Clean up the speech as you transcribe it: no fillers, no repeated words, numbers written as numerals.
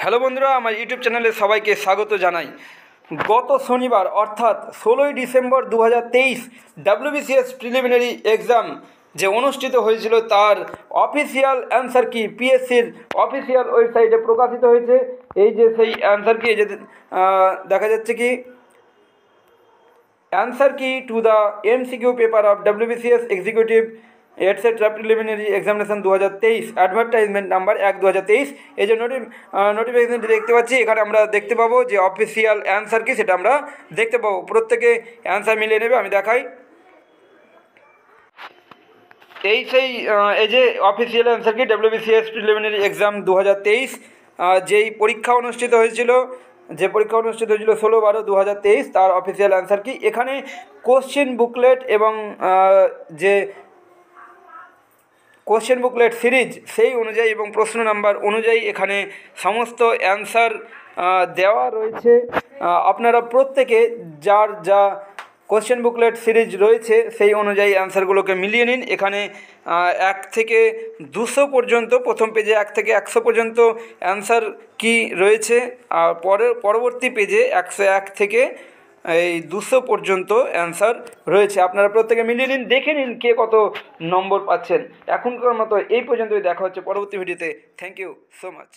Hello বন্ধুরা, আমার YouTube চ্যানেলে সবাইকে স্বাগত জানাই। গত শনিবার অর্থাৎ 16ই ডিসেম্বর 2023 ডাব্লিউবিসিএস প্রিলিমিনারি এক্সাম যে অনুষ্ঠিত হয়েছিল তার অফিসিয়াল অ্যান্সার কি পিএসসির অফিসিয়াল ওয়েবসাইটে প্রকাশিত হয়েছে। এই যে সেই অ্যান্সার কি, এই যে দেখা যাচ্ছে কি অ্যান্সার কি to the MCQ paper of WBCS executive etcetera preliminary examination 2023 advertisement number 1/2023। এই যে নোটিফিকেশনটি দেখতে পাচ্ছি, এখানে আমরা দেখতে পাবো যে অফিসিয়াল অ্যান্সার কি সেটা আমরা দেখতে পাবো। প্রত্যেকে অ্যান্সার মিলিয়ে নেবে, আমি দেখাই। এই যে অফিসিয়াল অ্যান্সার কি ডাব্লিউবিসিএস প্রিলিমিনারি এক্সাম 2023 যেই পরীক্ষা অনুষ্ঠিত হয়েছিল 16/12/2023 তার অফিসিয়াল অ্যান্সার কি। এখানে কোশ্চেন বুকলেট এবং যে কোশ্চেন বুকলেট সিরিজ সেই অনুযায়ী এবং প্রশ্ন নাম্বার অনুযায়ী এখানে সমস্ত অ্যান্সার দেওয়া রয়েছে। আপনারা প্রত্যেকে যার যা কোশ্চেন বুকলেট সিরিজ রয়েছে সেই অনুযায়ী অ্যান্সারগুলোকে মিলিয়ে নিন। এখানে 1 থেকে 200 পর্যন্ত, প্রথম পেজে 1 থেকে 100 পর্যন্ত অ্যান্সার কি রয়েছে, আর পরবর্তী পেজে 101 থেকে এই 200 পর্যন্ত অ্যান্সার রয়েছে। আপনারা প্রত্যেকে মিলিয়ে নিন, দেখে নিন কে কত নম্বর পাচ্ছেন। এখনকার মতো এই পর্যন্তই, দেখা হচ্ছে পরবর্তী ভিডিওতে। Thank you so much.